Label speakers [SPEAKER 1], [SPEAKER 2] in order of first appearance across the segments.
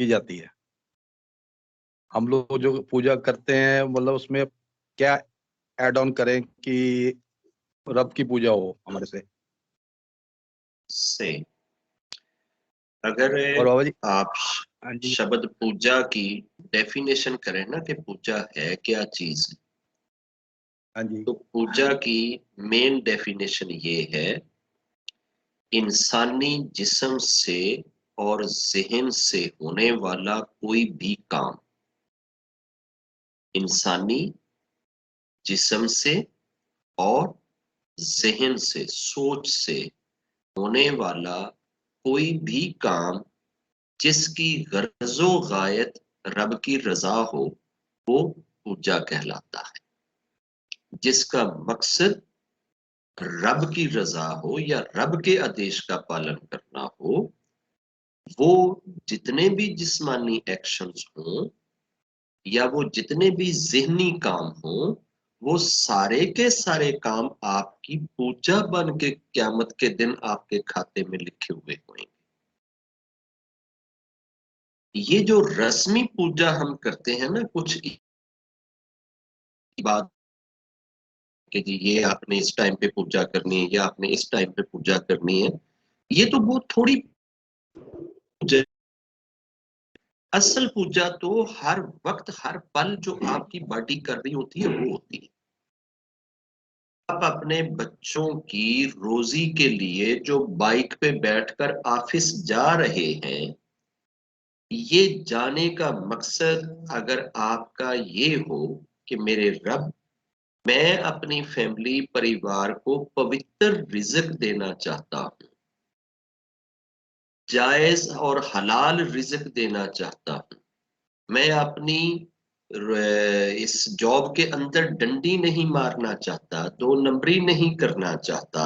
[SPEAKER 1] की जाती है। हम लोग जो पूजा करते हैं मतलब उसमें क्या ऐड ऑन करें कि रब की पूजा हो हमारे
[SPEAKER 2] से अगर
[SPEAKER 1] और बाबा जी।
[SPEAKER 2] आप
[SPEAKER 1] हाँ जी।
[SPEAKER 2] शब्द पूजा की डेफिनेशन करें ना कि पूजा है क्या चीज,
[SPEAKER 1] हाँ जी।
[SPEAKER 2] तो पूजा की मेन डेफिनेशन ये है, इंसानी जिस्म से और ज़हन से होने वाला कोई भी काम, इंसानी जिस्म से और ज़हन से, सोच से होने वाला कोई भी काम जिसकी गर्जो गायत रब की रजा हो, वो पूजा कहलाता है। जिसका मकसद रब की रजा हो या रब के आदेश का पालन करना हो, वो जितने भी जिस्मानी एक्शंस हों या वो जितने भी ज़हनी काम हों, वो सारे के सारे काम आपकी पूजा बन के क़यामत के दिन आपके खाते में लिखे हुए होंगे। ये जो रस्मी पूजा हम करते हैं ना, कुछ बात कि जी ये आपने इस टाइम पे पूजा करनी है या आपने इस टाइम पे पूजा करनी है, ये तो बहुत थोड़ी पूजा। असल पूजा तो हर वक्त हर पल जो आपकी बॉडी कर रही होती है वो होती है। आप अपने बच्चों की रोजी के लिए जो बाइक पे बैठकर ऑफिस जा रहे हैं, ये जाने का मकसद अगर आपका ये हो कि मेरे रब, मैं अपनी फैमिली परिवार को पवित्र रिज़्क देना चाहता हूँ, जायज और हलाल रिज़्क देना चाहता हूँ, मैं अपनी इस जॉब के अंदर डंडी नहीं मारना चाहता, दो नंबरी नहीं करना चाहता,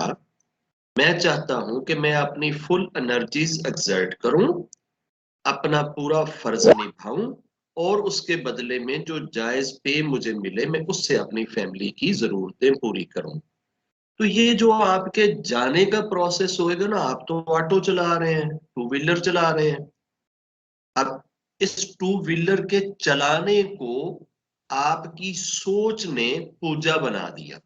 [SPEAKER 2] मैं चाहता हूं कि मैं अपनी फुल एनर्जीज एक्सर्ट करूं, अपना पूरा फर्ज निभाऊं और उसके बदले में जो जायज पे मुझे मिले मैं उससे अपनी फैमिली की जरूरतें पूरी करूं। तो ये जो आपके जाने का प्रोसेस होएगा ना, आप तो ऑटो चला रहे हैं, टू व्हीलर चला रहे हैं, अब इस टू व्हीलर के चलाने को आपकी सोच ने पूजा बना दिया।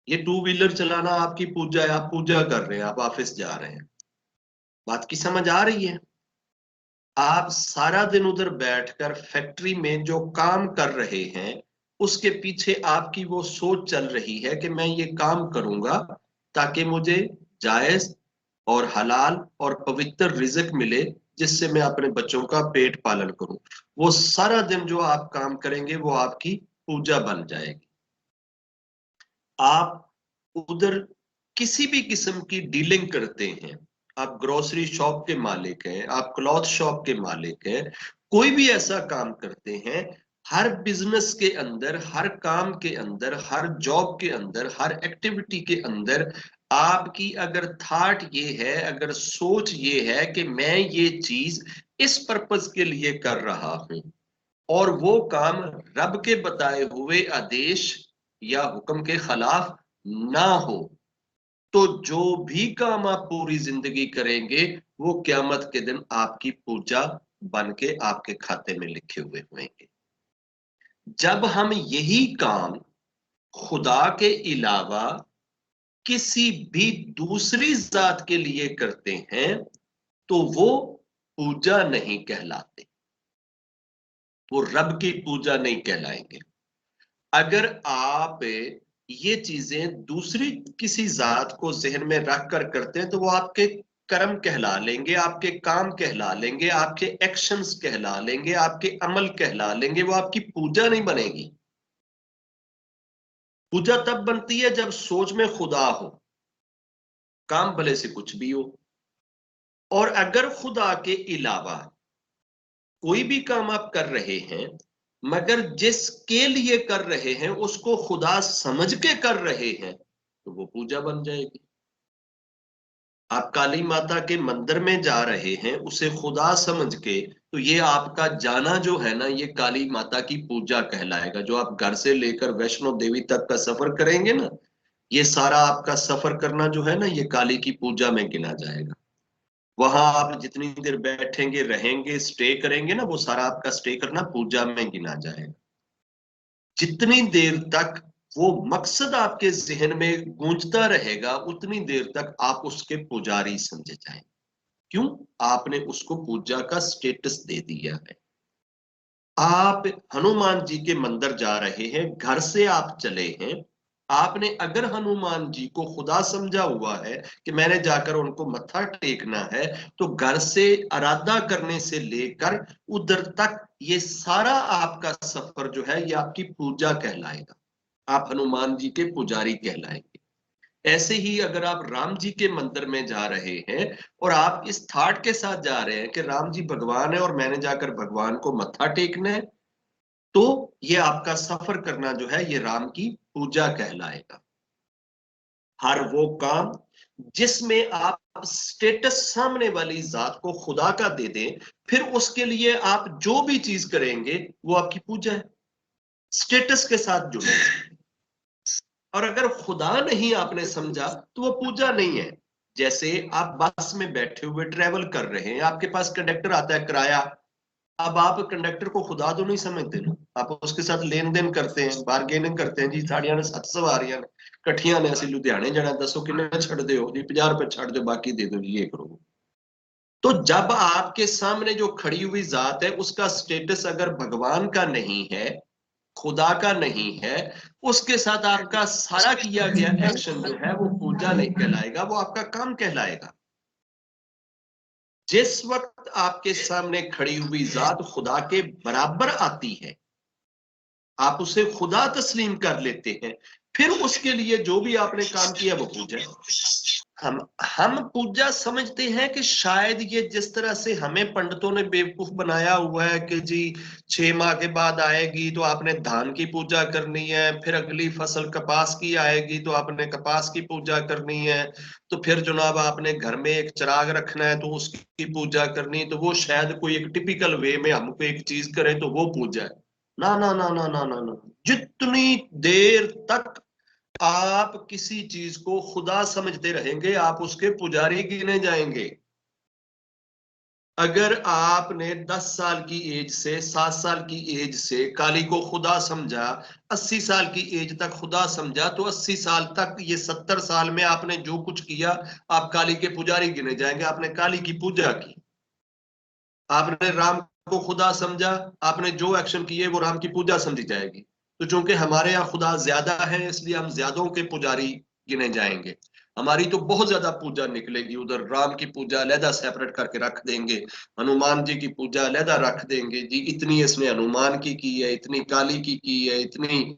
[SPEAKER 2] ये टू व्हीलर चलाना आपकी पूजा है, आप पूजा कर रहे हैं, आप ऑफिस जा रहे हैं। बात की समझ आ रही है? आप सारा दिन उधर बैठकर फैक्ट्री में जो काम कर रहे हैं, उसके पीछे आपकी वो सोच चल रही है कि मैं ये काम करूंगा ताकि मुझे जायज और हलाल और पवित्र रिज़्क मिले, जिससे मैं अपने बच्चों का पेट पालन करूं। वो सारा दिन जो आप काम करेंगे वो आपकी पूजा बन जाएगी। आप उधर किसी भी किस्म की डीलिंग करते हैं, आप ग्रोसरी शॉप के मालिक हैं, आप क्लॉथ शॉप के मालिक हैं, कोई भी ऐसा काम करते हैं, हर बिजनेस के अंदर, हर काम के अंदर, हर जॉब के अंदर, हर एक्टिविटी के अंदर आपकी अगर थॉट ये है, अगर सोच ये है कि मैं ये चीज इस पर्पस के लिए कर रहा हूं और वो काम रब के बताए हुए आदेश या हुक्म के खिलाफ ना हो, तो जो भी काम आप पूरी जिंदगी करेंगे वो क़यामत के दिन आपकी पूजा बन के आपके खाते में लिखे हुए होंगे। जब हम यही काम खुदा के अलावा किसी भी दूसरी जात के लिए करते हैं तो वो पूजा नहीं कहलाते, वो रब की पूजा नहीं कहलाएंगे। अगर आप ये चीजें दूसरी किसी जात को जहन में रख कर करते हैं तो वो आपके कर्म कहला लेंगे, आपके काम कहला लेंगे, आपके एक्शंस कहला लेंगे, आपके अमल कहला लेंगे, वो आपकी पूजा नहीं बनेगी। पूजा तब बनती है जब सोच में खुदा हो, काम भले से कुछ भी हो। और अगर खुदा के अलावा कोई भी काम आप कर रहे हैं मगर जिसके लिए कर रहे हैं उसको खुदा समझ के कर रहे हैं, तो वो पूजा बन जाएगी। आप काली माता के मंदिर में जा रहे हैं उसे खुदा समझ के, तो ये आपका जाना जो है ना, ये काली माता की पूजा कहलाएगा। जो आप घर से लेकर वैष्णो देवी तक का सफर करेंगे ना, ये सारा आपका सफर करना जो है ना, ये काली की पूजा में गिना जाएगा। वहां आप जितनी देर बैठेंगे, रहेंगे, स्टे करेंगे ना, वो सारा आपका स्टे करना पूजा में गिना जाएगा। जितनी देर तक वो मकसद आपके जहन में गूंजता रहेगा, उतनी देर तक आप उसके पुजारी समझे जाएंगे। क्यों? आपने उसको पूजा का स्टेटस दे दिया है। आप हनुमान जी के मंदिर जा रहे हैं, घर से आप चले हैं, आपने अगर हनुमान जी को खुदा समझा हुआ है कि मैंने जाकर उनको मत्था टेकना है, तो घर से आराधना करने से लेकर उधर तक ये सारा आपका सफर जो है, ये आपकी पूजा कहलाएगा। आप हनुमान जी के पुजारी कहलाएंगे। ऐसे ही अगर आप राम जी के मंदिर में जा रहे हैं और आप इस थॉट के साथ जा रहे हैं कि राम जी भगवान है और मैंने जाकर भगवान को मत्था टेकना है, तो ये आपका सफर करना जो है, ये राम की पूजा कहलाएगा। हर वो काम जिसमें आप स्टेटस सामने वाली जात को खुदा का दे दें, फिर उसके लिए आप जो भी चीज करेंगे वो आपकी पूजा है, स्टेटस के साथ जुड़े। और अगर खुदा नहीं आपने समझा तो वो पूजा नहीं है। जैसे आप बस में बैठे हुए ट्रेवल कर रहे हैं, आपके पास कंडक्टर आता है किराया, अब आप कंडक्टर को खुदा तो नहीं समझते ना, आप उसके साथ लेन देन करते हैं, बार्गेनिंग करते हैं। जी साड़ियां ने 7 सवारियां ने कठिया ने, असं लुधियाने जाना, दसो किन्ने छड़ दो जी, 50 रुपए छड़ दो, बाकी दे दो जी, ये करो। तो जब आपके सामने जो खड़ी हुई जात है, उसका स्टेटस अगर भगवान का नहीं है, खुदा का नहीं है, उसके साथ आपका सारा किया गया एक्शन जो है वो पूजा नहीं कहलाएगा, वो आपका काम कहलाएगा। जिस वक्त आपके सामने खड़ी हुई जात खुदा के बराबर आती है, आप उसे खुदा तस्लीम कर लेते हैं, फिर उसके लिए जो भी आपने काम किया वो पूजा है। हम पूजा समझते हैं कि शायद ये जिस तरह से हमें पंडितों ने बेवकूफ बनाया हुआ है कि जी 6 माह के बाद आएगी तो आपने धान की पूजा करनी है, फिर अगली फसल कपास की आएगी तो आपने कपास की पूजा करनी है, तो फिर जनाब आपने घर में एक चिराग रखना है तो उसकी पूजा करनी है, तो वो शायद कोई एक टिपिकल वे में हमको एक चीज करें तो वो पूजा है। ना ना ना ना ना ना ना, जितनी देर तक आप किसी चीज को खुदा समझते रहेंगे, आप उसके पुजारी गिने जाएंगे। अगर आपने 10 साल की एज से, 7 साल की एज से काली को खुदा समझा, 80 साल की एज तक खुदा समझा, तो 80 साल तक, ये 70 साल में आपने जो कुछ किया, आप काली के पुजारी गिने जाएंगे। आपने काली की पूजा की। आपने राम को खुदा समझा, आपने जो एक्शन किए वो राम की पूजा समझी जाएगी। तो चूंकि हमारे यहाँ खुदा ज्यादा है, इसलिए हम ज्यादों के पुजारी गिने जाएंगे। हमारी तो बहुत ज्यादा पूजा निकलेगी, उधर राम की पूजा अलहदा सेपरेट करके रख देंगे, हनुमान जी की पूजा अलहदा रख देंगे जी, इतनी इसने हनुमान की है, इतनी काली की है, इतनी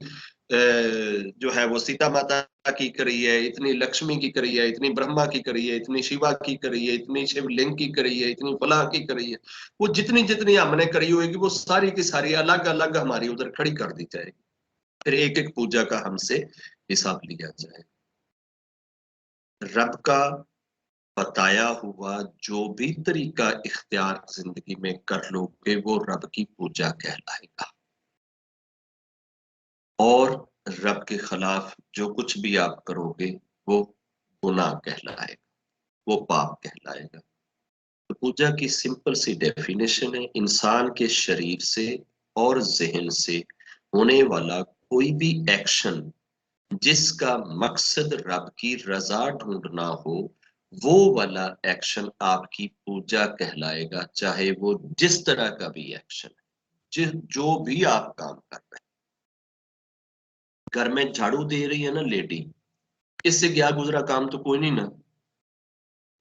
[SPEAKER 2] जो है वो सीता माता की करी है, इतनी लक्ष्मी की करी है, इतनी ब्रह्मा की करी है, इतनी शिवा की करी है, इतनी शिवलिंग की करी है, इतनी फला की करी है। वो जितनी जितनी हमने करी होगी वो सारी की सारी अलग अलग हमारी उधर खड़ी कर दी जाएगी, फिर एक एक पूजा का हमसे हिसाब लिया जाए। रब का बताया हुआ जो भी तरीका इख्तियार जिंदगी में कर लोगे, वो रब की पूजा कहलाएगा। और रब के खिलाफ जो कुछ भी आप करोगे, वो गुनाह कहलाएगा, वो पाप कहलाएगा। तो पूजा की सिंपल सी डेफिनेशन है, इंसान के शरीर से और जहन से होने वाला कोई भी एक्शन जिसका मकसद रब की रजा ढूंढना हो, वो वाला एक्शन आपकी पूजा कहलाएगा, चाहे वो जिस तरह का भी एक्शन है, जो भी आप काम कर रहे हैं। घर में झाड़ू दे रही है ना लेडी, इससे क्या गुजरा काम तो कोई नहीं ना,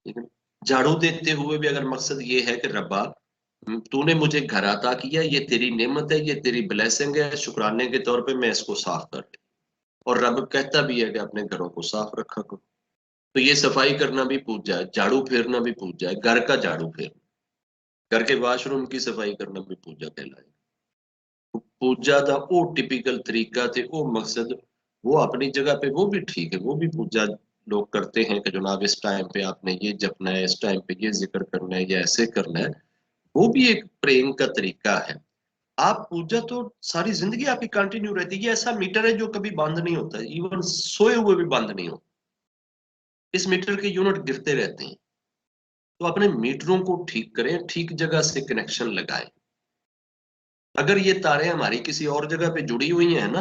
[SPEAKER 2] ठीक है। झाड़ू देते हुए भी अगर मकसद ये है कि रब्बा तूने मुझे घर अता किया, ये तेरी नेमत है, ये तेरी ब्लेसिंग है, शुक्राने के तौर पे मैं इसको साफ कर दे। और रब कहता भी है कि अपने घरों को साफ रखा करो। तो ये सफाई करना भी पूजा है, झाड़ू फेरना भी पूजा है, घर का झाड़ू फेरना, घर के वाशरूम की सफाई करना भी पूजा कहलाएगा। तो पूजा का वो टिपिकल तरीका थे, वो मकसद, वो अपनी जगह पे वो भी ठीक है, वो भी पूजा लोग करते हैं कि जनाब इस टाइम पे आपने ये जपना है, इस टाइम पे ये जिक्र करना है, या ऐसे करना है। वो भी एक प्रेम का तरीका है। आप पूजा तो सारी जिंदगी आपकी कंटिन्यू रहती है। ये ऐसा मीटर है जो कभी बंद नहीं होता, इवन सोए हुए भी बंद नहीं होता। इस मीटर के यूनिट गिरते रहते हैं। तो अपने मीटरों को ठीक करें, ठीक जगह से कनेक्शन लगाएं। अगर ये तारें हमारी किसी और जगह पे जुड़ी हुई हैं ना,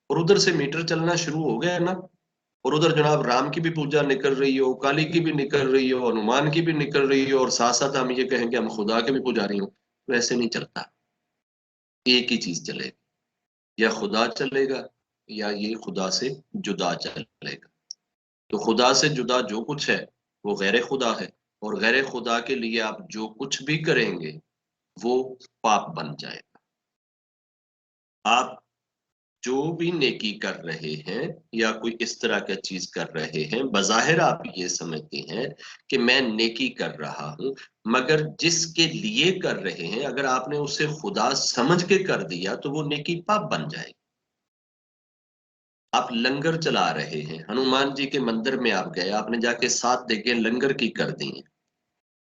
[SPEAKER 2] और उधर से मीटर चलना शुरू हो गया है ना, और उधर जनाब राम की भी पूजा निकल रही हो, काली की भी निकल रही हो, हनुमान की भी निकल रही हो, और साथ साथ हम ये कहेंगे हम खुदा के भी पुजारी हो, तो ऐसे नहीं चलता। एक ही चीज चलेगी, या खुदा चलेगा या ये खुदा से जुदा चलेगा। तो खुदा से जुदा जो कुछ है वो गैर खुदा है, और गैर खुदा के लिए आप जो कुछ भी करेंगे वो पाप बन जाएगा। आप जो भी नेकी कर रहे हैं या कोई इस तरह का चीज कर रहे हैं, बज़ाहिर आप ये समझते हैं कि मैं नेकी कर रहा हूं, मगर जिसके लिए कर रहे हैं अगर आपने उसे खुदा समझ के कर दिया तो वो नेकी पाप बन जाएगी। आप लंगर चला रहे हैं, हनुमान जी के मंदिर में आप गए, आपने जाके 7 देखें लंगर की कर दी है।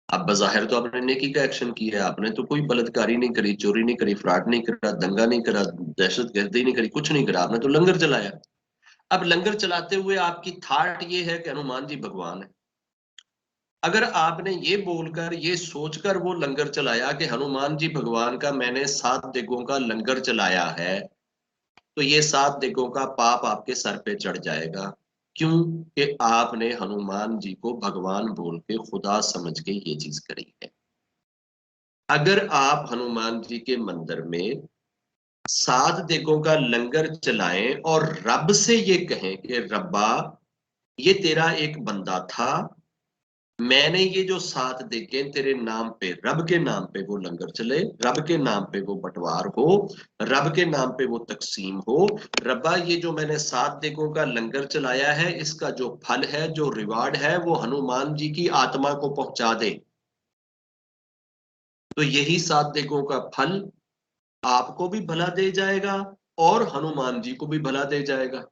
[SPEAKER 2] अब बज़ाहिर तो आपने नेकी का एक्शन किया है, आपने तो कोई बलात्कारी नहीं करी, चोरी नहीं करी, फ्रॉड नहीं करा, दंगा नहीं करा, दहशतगर्दी नहीं करी, कुछ नहीं करा, आपने तो लंगर चलाया। अब लंगर चलाते हुए आपकी थाट ये है कि हनुमान जी भगवान है। अगर आपने ये बोलकर ये सोचकर वो लंगर चलाया कि हनुमान जी भगवान का मैंने 7 दिगों का लंगर चलाया है, तो ये 7 दिगों का पाप आपके सर पे चढ़ जाएगा। क्यों? कि आपने हनुमान जी को भगवान बोल के खुदा समझ के ये चीज करी है। अगर आप हनुमान जी के मंदिर में 7 दिगों का लंगर चलाएं और रब से ये कहें कि रब्बा ये तेरा एक बंदा था, मैंने ये जो 7 देखे तेरे नाम पे, रब के नाम पे वो लंगर चले, रब के नाम पे वो बंटवार हो, रब के नाम पे वो तकसीम हो, रब्बा ये जो मैंने 7 देगों का लंगर चलाया है इसका जो फल है, जो रिवार्ड है, वो हनुमान जी की आत्मा को पहुंचा दे। तो यही 7 देगों का फल आपको भी भला दे जाएगा और हनुमान जी को भी भला दे जाएगा।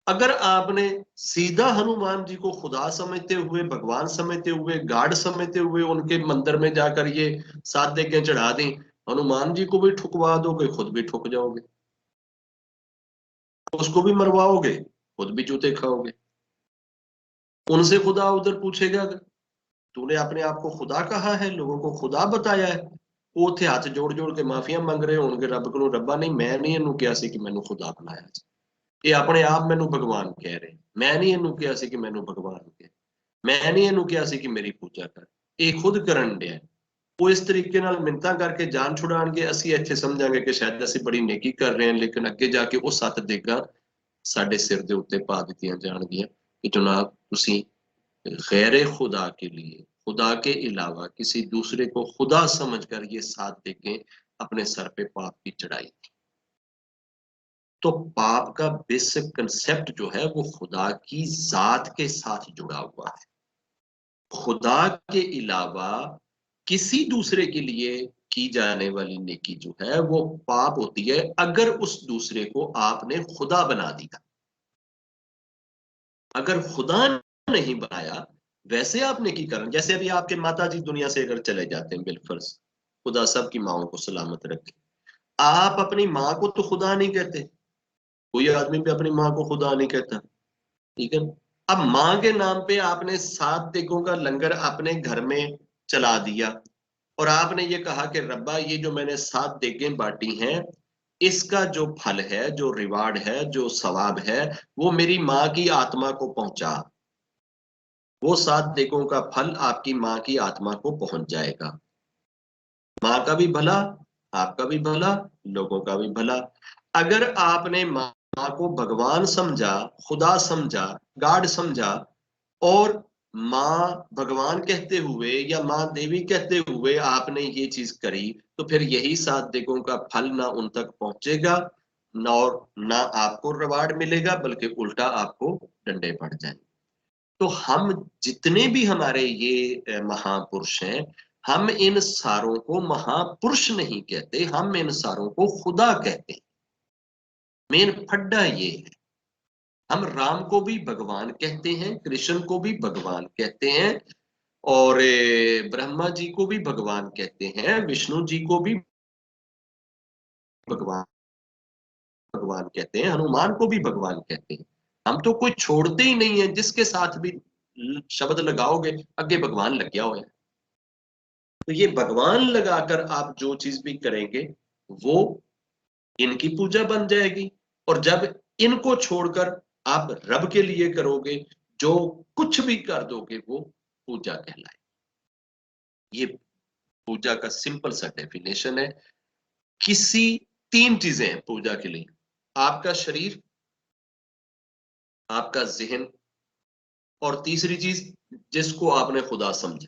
[SPEAKER 2] अगर आपने सीधा हनुमान जी को खुदा समझते हुए, भगवान समझते हुए, गॉड समझते हुए उनके मंदिर में जाकर ये 7 देगें चढ़ा दी, हनुमान जी को भी ठुकवा दोगे, खुद भी ठुक जाओगे, उसको भी मरवाओगे, खुद भी जूते खाओगे। उनसे खुदा उधर पूछेगा तूने अपने आप को खुदा कहा है, लोगों को खुदा बताया है, वो थे हाथ जोड़ जोड़ के माफिया मंग रहे होंगे रब को, रब्बा नहीं मैं नहीं इनू किया सी कि मैनू खुदा बनाया, ये अपने आप मैनू भगवान कह रहे, मैं नहीं इनू किया सी कि मैनू भगवान कह, मैं नहीं इनू किया सी कि मेरी पूजा कर, ये खुद करन दिया। वो इस तरीके नाल मिन्नतां करके जान छुड़ाणगे, ਅਸੀਂ ਇੱਥੇ ਸਮਝਾਂਗੇ ਕਿ ਸ਼ਾਇਦ ਅਸੀਂ ਬੜੀ ਨੇਕੀ ਕਰ ਰਹੇ ਹਾਂ, ਲੇਕਿਨ ਅੱਗੇ ਜਾ ਕੇ ਉਹ 7 ਦੇਗਾਂ ਸਾਡੇ ਸਿਰ ਦੇ ਉੱਤੇ ਪਾ ਦਿੱਤੀਆਂ ਜਾਣਗੀਆਂ कि जनाब ਤੁਸੀਂ गैर खुदा के लिए, खुदा के अलावा किसी दूसरे को खुदा समझकर ये 7 देगें अपने सर पे पाप की चढ़ाई थी। तो पाप का बेसिक कंसेप्ट जो है वो खुदा की जात के साथ जुड़ा हुआ है। खुदा के अलावा किसी दूसरे के लिए की जाने वाली नेकी जो है वो पाप होती है, अगर उस दूसरे को आपने खुदा बना दिया। अगर खुदा नहीं बनाया, वैसे आप नेकी करें, जैसे अभी आपके माता जी दुनिया से अगर चले जाते हैं बिलफर्ज, खुदा सबकी माओ को सलामत रखे, आप अपनी माँ को तो खुदा नहीं कहते, कोई आदमी भी अपनी माँ को खुदा नहीं कहता, ठीक है। अब माँ के नाम पे आपने 7 देगों का लंगर अपने घर में चला दिया, और आपने ये कहा कि रब्बा ये जो मैंने 7 देगें बांटी हैं इसका जो फल है, जो रिवार्ड है, जो सवाब है, वो मेरी माँ की आत्मा को पहुंचा। वो 7 देगों का फल आपकी माँ की आत्मा को पहुंच जाएगा। माँ का भी भला, आपका भी भला, लोगों का भी भला। अगर आपने माँ को भगवान समझा, खुदा समझा, गॉड समझा, और माँ भगवान कहते हुए या माँ देवी कहते हुए आपने ये चीज करी, तो फिर यही 7 देगों का फल ना उन तक पहुंचेगा, ना और ना आपको रिवार्ड मिलेगा, बल्कि उल्टा आपको डंडे पड़ जाएंगे। तो हम जितने भी हमारे ये महापुरुष हैं, हम इन सारों को महापुरुष नहीं कहते, हम इन सारों को खुदा कहते हैं। मेन फड्डा ये है। हम राम को भी भगवान कहते हैं, कृष्ण को भी भगवान कहते हैं, और ब्रह्मा जी को भी भगवान कहते हैं, विष्णु जी को भी भगवान भगवान कहते हैं, हनुमान को भी भगवान कहते हैं। हम तो कोई छोड़ते ही नहीं है, जिसके साथ भी शब्द लगाओगे, अगे भगवान लग गया हुआ है। तो ये भगवान लगाकर आप जो चीज भी करेंगे वो इनकी पूजा बन जाएगी। और जब इनको छोड़कर आप रब के लिए करोगे, जो कुछ भी कर दोगे वो पूजा कहलाए। ये पूजा का सिंपल सा डेफिनेशन है। किसी 3 चीजें हैं पूजा के लिए, आपका शरीर, आपका ज़हन, और तीसरी चीज जिसको आपने खुदा समझा।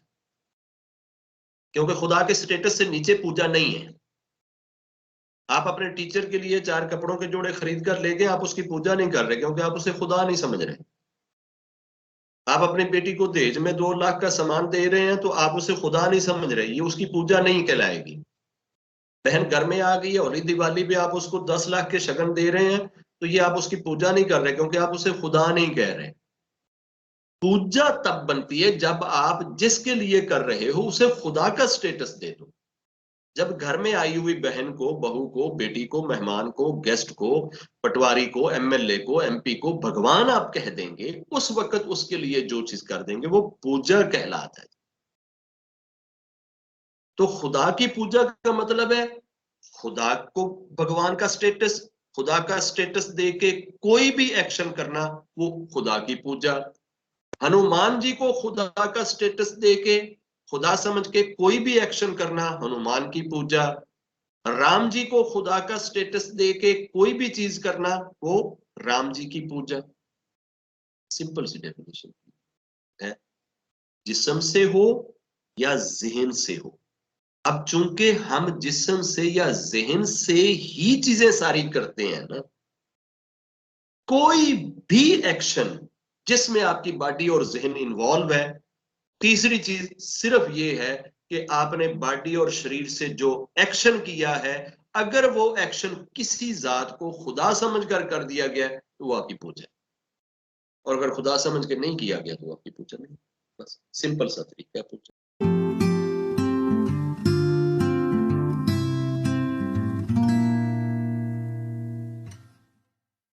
[SPEAKER 2] क्योंकि खुदा के स्टेटस से नीचे पूजा नहीं है। आप अपने टीचर के लिए 4 कपड़ों के जोड़े खरीद कर ले गए, आप उसकी पूजा नहीं कर रहे क्योंकि आप उसे खुदा नहीं समझ रहे। आप अपनी बेटी को दहेज में 2 लाख का सामान दे रहे हैं तो आप उसे खुदा नहीं समझ रहे, ये उसकी पूजा नहीं कहलाएगी। बहन घर में आ गई है, होली दिवाली पे आप उसको 10 लाख के शगन दे रहे हैं तो ये आप उसकी पूजा नहीं कर रहे क्योंकि आप उसे खुदा नहीं कह रहे। पूजा तब बनती है जब आप जिसके लिए कर रहे हो उसे खुदा का स्टेटस दे दो। जब घर में आई हुई बहन को, बहू को, बेटी को, मेहमान को, गेस्ट को, पटवारी को, एमएलए को, एमपी को भगवान आप कह देंगे, उस वक्त उसके लिए जो चीज कर देंगे वो पूजा कहलाता है। तो खुदा की पूजा का मतलब है खुदा को भगवान का स्टेटस, खुदा का स्टेटस दे के कोई भी एक्शन करना वो खुदा की पूजा। हनुमान जी को खुदा का स्टेटस दे के खुदा समझ के कोई भी एक्शन करना हनुमान की पूजा। राम जी को खुदा का स्टेटस दे के कोई भी चीज करना वो राम जी की पूजा। सिंपल सी डेफिनेशन है, जिस्म से हो या जहन से हो। अब चूंकि हम जिस्म से या जहन से ही चीजें सारी करते हैं ना, कोई भी एक्शन जिसमें आपकी बॉडी और जहन इन्वॉल्व है, तीसरी चीज सिर्फ ये है कि आपने बॉडी और शरीर से जो एक्शन किया है, अगर वो एक्शन किसी जात को खुदा समझकर कर दिया गया तो वो आपकी पूजा है, और अगर खुदा समझ के नहीं किया गया तो वो आपकी पूजा नहीं। बस सिंपल सा तरीका है पूजा।